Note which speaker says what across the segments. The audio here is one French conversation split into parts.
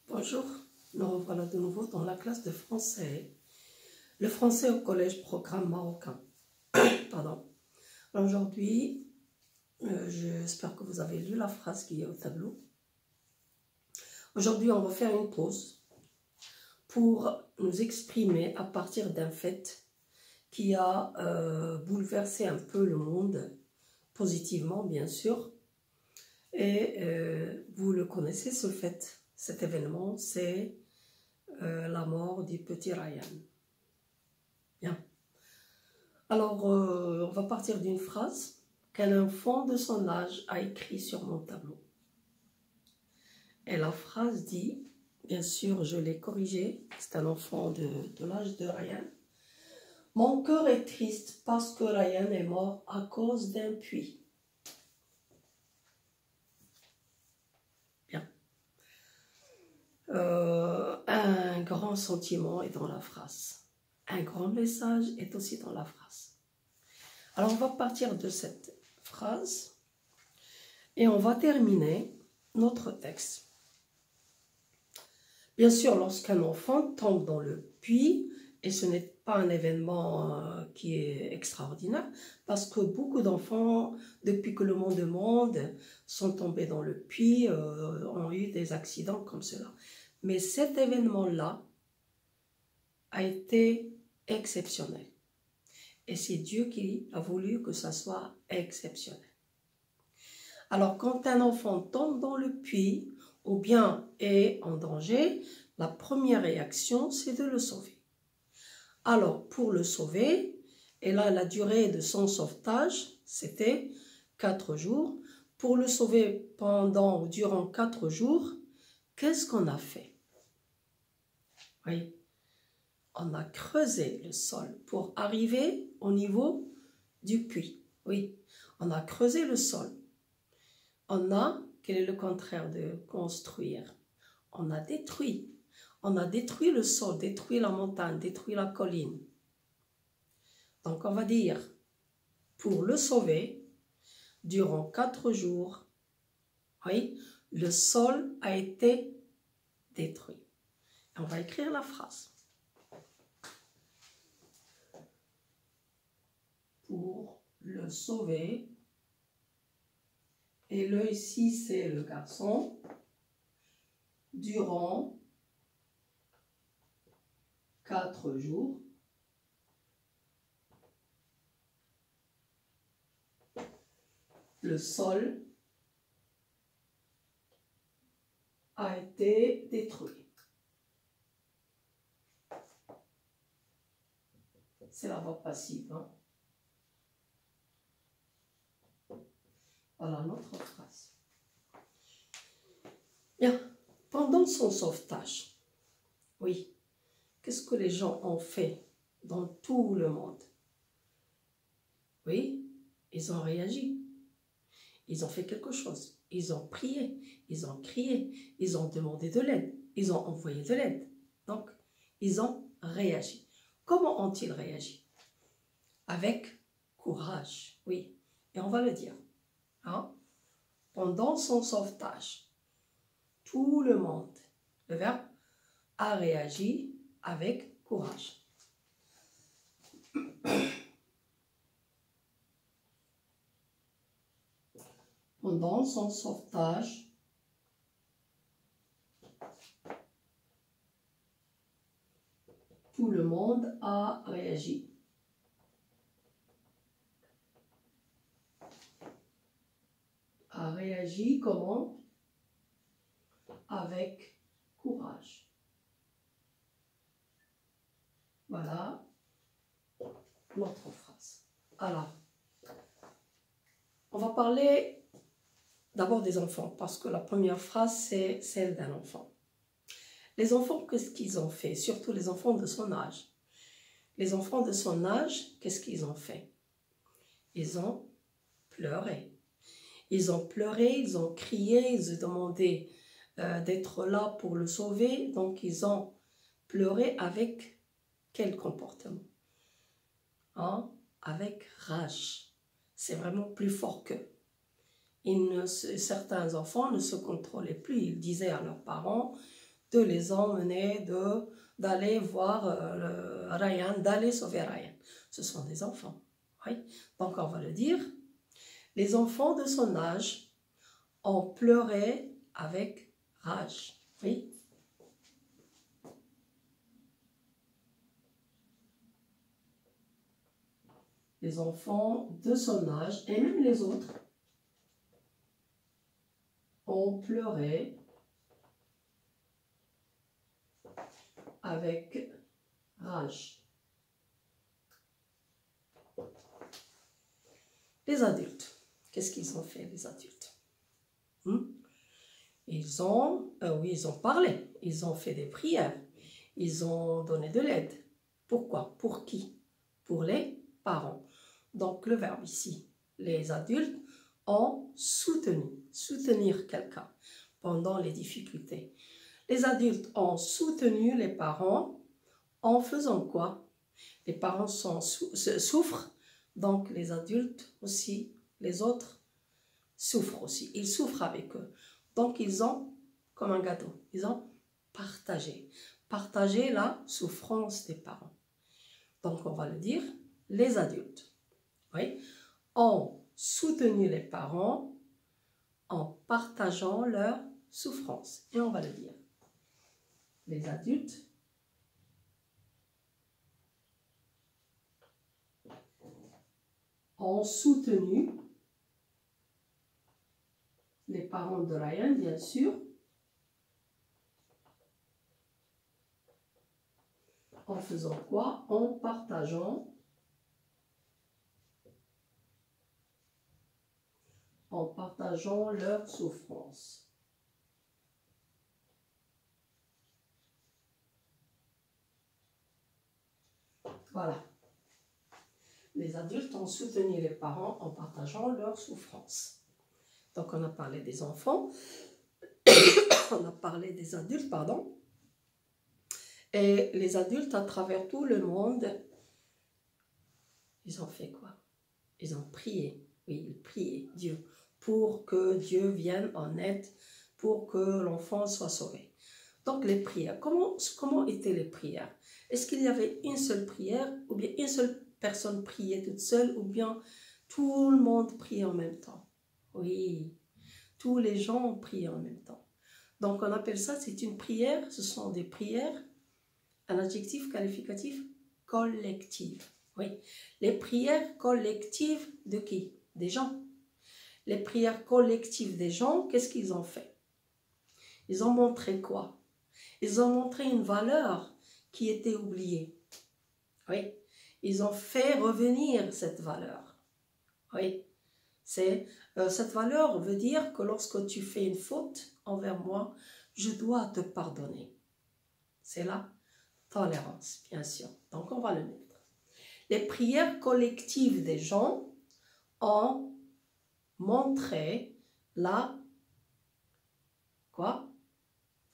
Speaker 1: Bonjour, nous revoilà de nouveau dans la classe de français. Le français au collège programme marocain. Pardon. Aujourd'hui, j'espère que vous avez lu la phrase qui est au tableau. Aujourd'hui, on va faire une pause pour nous exprimer à partir d'un fait qui a bouleversé un peu le monde, positivement bien sûr. Et vous le connaissez ce fait, cet événement, c'est la mort du petit Ryan. Bien. Alors, on va partir d'une phrase qu'un enfant de son âge a écrit sur mon tableau. Et la phrase dit, bien sûr, je l'ai corrigée, c'est un enfant de l'âge de Ryan. Mon cœur est triste parce que Ryan est mort à cause d'un puits. Bien. Un grand sentiment est dans la phrase. Un grand message est aussi dans la phrase. Alors, on va partir de cette phrase et on va terminer notre texte. Bien sûr, lorsqu'un enfant tombe dans le puits, et ce n'est pas un événement qui est extraordinaire, parce que beaucoup d'enfants, depuis que le monde est monde, sont tombés dans le puits, ont eu des accidents comme cela. Mais cet événement-là a été exceptionnel. Et c'est Dieu qui a voulu que ça soit exceptionnel. Alors, quand un enfant tombe dans le puits, ou bien est en danger, la première réaction, c'est de le sauver. Alors, pour le sauver, et là, la durée de son sauvetage, c'était 4 jours. Pour le sauver durant 4 jours, qu'est-ce qu'on a fait? Oui. On a creusé le sol pour arriver au niveau du puits. Oui, on a creusé le sol. Quel est le contraire de construire? On a détruit. On a détruit le sol, détruit la montagne, détruit la colline. Donc on va dire, pour le sauver, durant 4 jours, oui, le sol a été détruit. Et on va écrire la phrase. Pour le sauver, et le ici c'est le garçon, durant 4 jours, le sol a été détruit. C'est la voix passive. Hein? Voilà notre phrase. Bien. Pendant son sauvetage, oui, qu'est-ce que les gens ont fait dans tout le monde? Oui, ils ont réagi. Ils ont fait quelque chose. Ils ont prié, ils ont crié, ils ont demandé de l'aide, ils ont envoyé de l'aide. Donc, ils ont réagi. Comment ont-ils réagi? Avec courage, oui. Et on va le dire. Hein? Pendant son sauvetage, tout le monde, le verbe, a réagi avec courage. Pendant son sauvetage, tout le monde a réagi. A réagi comment? Avec courage. Voilà notre phrase. Alors, on va parler d'abord des enfants, parce que la première phrase, c'est celle d'un enfant. Les enfants, qu'est-ce qu'ils ont fait? Surtout les enfants de son âge. Les enfants de son âge, qu'est-ce qu'ils ont fait? Ils ont pleuré. Ils ont pleuré, ils ont crié, ils ont demandé d'être là pour le sauver. Donc, ils ont pleuré avec quel comportement? Hein? Avec rage. C'est vraiment plus fort qu'eux. Certains enfants ne se contrôlaient plus. Ils disaient à leurs parents de les emmener, d'aller voir Ryan, d'aller sauver Ryan. Ce sont des enfants. Oui. Donc on va le dire. Les enfants de son âge ont pleuré avec rage. Oui. Les enfants de son âge, et même les autres, ont pleuré avec rage. Les adultes, qu'est-ce qu'ils ont fait, les adultes? Ils ont parlé, ils ont fait des prières, ils ont donné de l'aide. Pourquoi? Pour qui? Pour les parents. Donc le verbe ici, les adultes ont soutenu, soutenir quelqu'un pendant les difficultés. Les adultes ont soutenu les parents en faisant quoi? Les parents souffrent, donc les adultes aussi, les autres souffrent aussi. Ils souffrent avec eux. Donc ils ont, comme un gâteau, ils ont partagé la souffrance des parents. Donc on va le dire, les adultes, oui, ont soutenu les parents en partageant leur souffrance. Et on va le dire. Les adultes ont soutenu les parents de Ryan, bien sûr, en faisant quoi? En partageant leur souffrance. Voilà. Les adultes ont soutenu les parents en partageant leur souffrance. Donc on a parlé des enfants, on a parlé des adultes, pardon. Et les adultes à travers tout le monde, ils ont fait quoi? Ils ont prié, oui, ils priaient Dieu pour que Dieu vienne en aide, pour que l'enfant soit sauvé. Donc les prières, comment étaient les prières? Est-ce qu'il y avait une seule prière, ou bien une seule personne priait toute seule, ou bien tout le monde priait en même temps? Oui, tous les gens ont prié en même temps. Donc on appelle ça, c'est une prière, ce sont des prières, un adjectif qualificatif, collective. Oui, les prières collectives de qui? Des gens. Les prières collectives des gens, qu'est-ce qu'ils ont fait? Ils ont montré quoi? Ils ont montré une valeur qui était oubliée. Oui, ils ont fait revenir cette valeur. Oui, cette valeur veut dire que lorsque tu fais une faute envers moi, je dois te pardonner. C'est la tolérance, bien sûr. Donc on va le mettre. Les prières collectives des gens ont montré la quoi?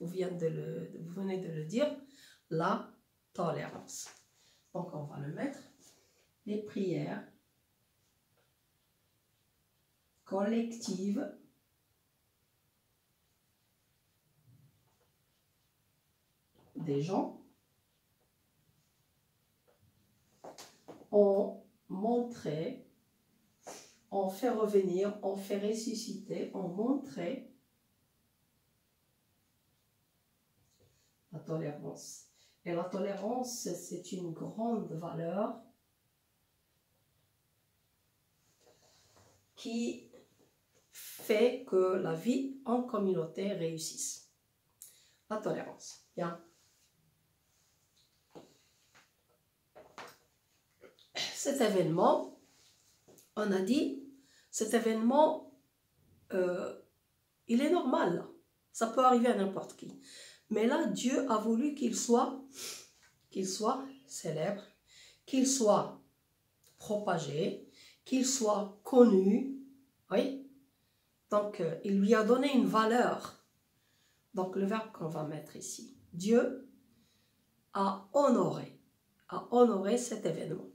Speaker 1: Vous venez de le dire, la tolérance. Donc on va le mettre. Les prières collectives des gens ont montré, ont fait revenir, ont fait ressusciter, ont montré la tolérance. Et la tolérance, c'est une grande valeur qui fait que la vie en communauté réussisse. La tolérance. Bien. Cet événement, on a dit, cet événement, il est normal. Ça peut arriver à n'importe qui. Mais là, Dieu a voulu qu'il soit célèbre, qu'il soit propagé, qu'il soit connu. Oui. Donc, il lui a donné une valeur. Donc, le verbe qu'on va mettre ici. Dieu a honoré cet événement.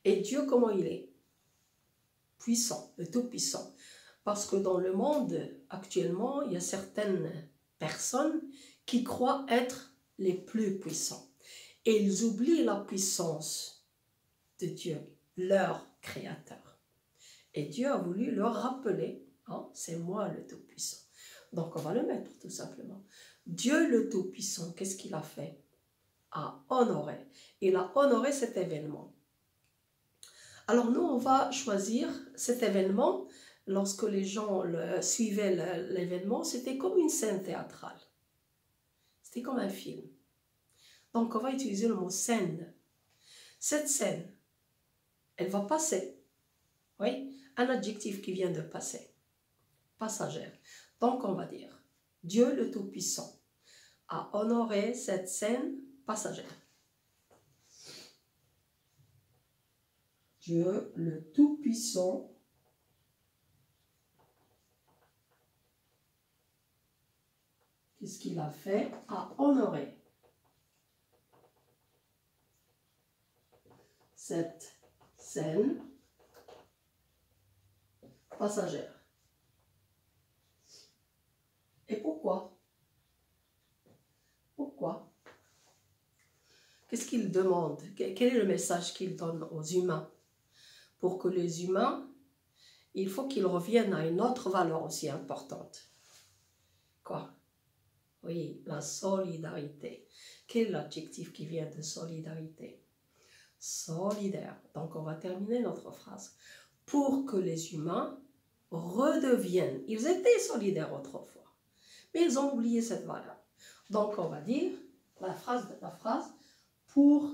Speaker 1: Et Dieu, comment il est? Puissant, le Tout-Puissant. Parce que dans le monde, actuellement, il y a certaines personnes qui croient être les plus puissants. Et ils oublient la puissance de Dieu, leur créateur. Et Dieu a voulu leur rappeler, hein, c'est moi le Tout-Puissant. Donc on va le mettre tout simplement. Dieu le Tout-Puissant, qu'est-ce qu'il a fait? A honoré. Il a honoré cet événement. Alors nous, on va choisir cet événement. Lorsque les gens suivaient l'événement, c'était comme une scène théâtrale. C'était comme un film. Donc on va utiliser le mot scène. Cette scène, elle va passer. Oui, un adjectif qui vient de passer. Passagère. Donc on va dire, Dieu le Tout-Puissant a honoré cette scène passagère. Dieu le Tout-Puissant qu'est-ce qu'il a fait? A honoré cette scène passagère. Et pourquoi? Pourquoi? Qu'est-ce qu'il demande? Quel est le message qu'il donne aux humains? Pour que les humains, il faut qu'ils reviennent à une autre valeur aussi importante. Quoi? Oui, la solidarité. Quel est l'adjectif qui vient de solidarité? Solidaire. Donc on va terminer notre phrase. Pour que les humains redeviennent. Ils étaient solidaires autrefois, mais ils ont oublié cette valeur. Donc on va dire la phrase pour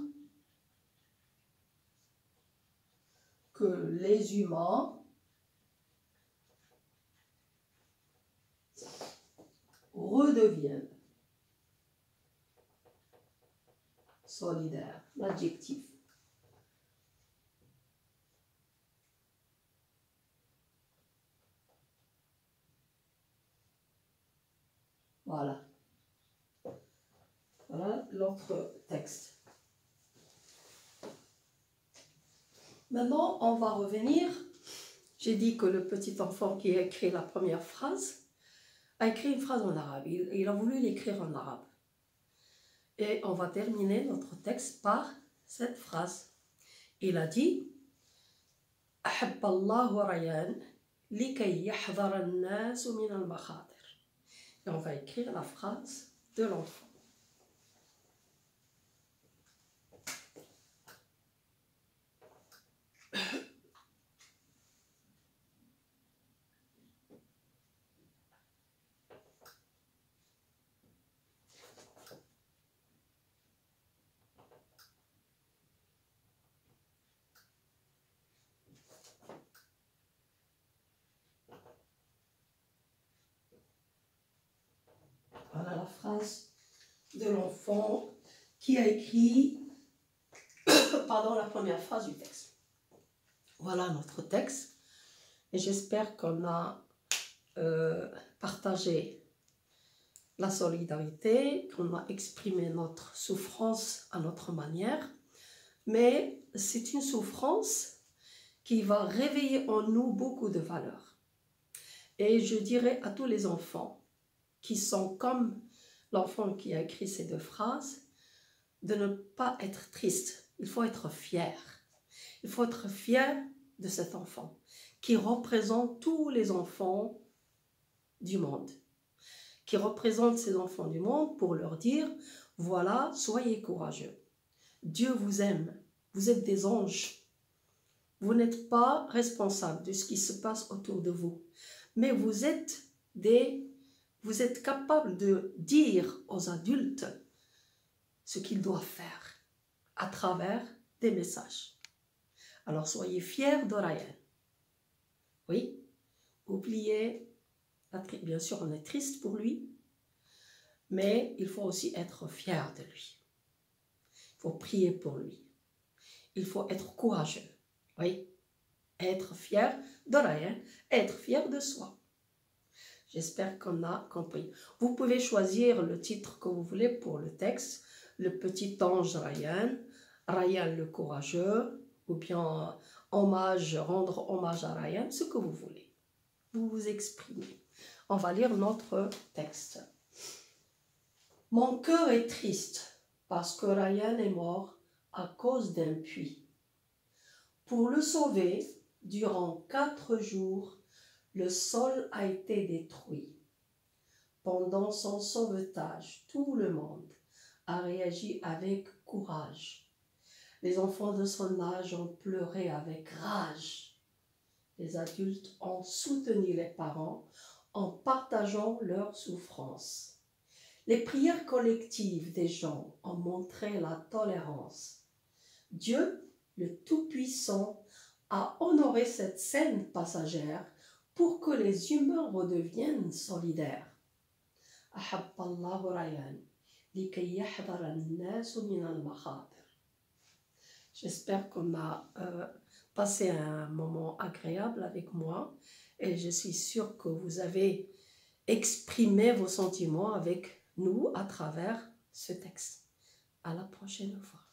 Speaker 1: que les humains redeviennent solidaires. L'adjectif. Voilà. Voilà l'autre texte. Maintenant, on va revenir. J'ai dit que le petit enfant qui a écrit la première phrase a écrit une phrase en arabe. Il a voulu l'écrire en arabe. Et on va terminer notre texte par cette phrase. Il a dit « أحب الله ريان لكي يحذر الناس من المخاطر ». Et on va écrire la phrase de l'enfant. Voilà la phrase de l'enfant qui a écrit la première phrase du texte. Voilà notre texte. Et j'espère qu'on a partagé la solidarité, qu'on a exprimé notre souffrance à notre manière. Mais c'est une souffrance qui va réveiller en nous beaucoup de valeurs. Et je dirais à tous les enfants qui sont comme l'enfant qui a écrit ces deux phrases, de ne pas être triste. Il faut être fier. Il faut être fier de cet enfant qui représente tous les enfants du monde. Qui représente ces enfants du monde pour leur dire, voilà, soyez courageux. Dieu vous aime. Vous êtes des anges. Vous n'êtes pas responsable de ce qui se passe autour de vous. Mais vous êtes capables de dire aux adultes ce qu'ils doivent faire à travers des messages. Alors soyez fiers de Ryan. Oui, oubliez, bien sûr on est triste pour lui, mais il faut aussi être fier de lui. Il faut prier pour lui. Il faut être courageux. Oui, être fier de Ryan, être fier de soi. J'espère qu'on a compris. Vous pouvez choisir le titre que vous voulez pour le texte. Le petit ange Ryan, Ryan le courageux, ou bien rendre hommage à Ryan, ce que vous voulez. Vous vous exprimez. On va lire notre texte. Mon cœur est triste parce que Ryan est mort à cause d'un puits. Pour le sauver, durant 4 jours, le sol a été détruit. Pendant son sauvetage, tout le monde a réagi avec courage. Les enfants de son âge ont pleuré avec rage. Les adultes ont soutenu les parents en partageant leurs souffrances. Les prières collectives des gens ont montré la tolérance. Dieu, le Tout-Puissant, a honoré cette scène passagère pour que les humains redeviennent solidaires. أحب الله ريان لكي يحذر الناس من المخاطر. J'espère qu'on a passé un moment agréable avec moi et je suis sûre que vous avez exprimé vos sentiments avec nous à travers ce texte. À la prochaine fois.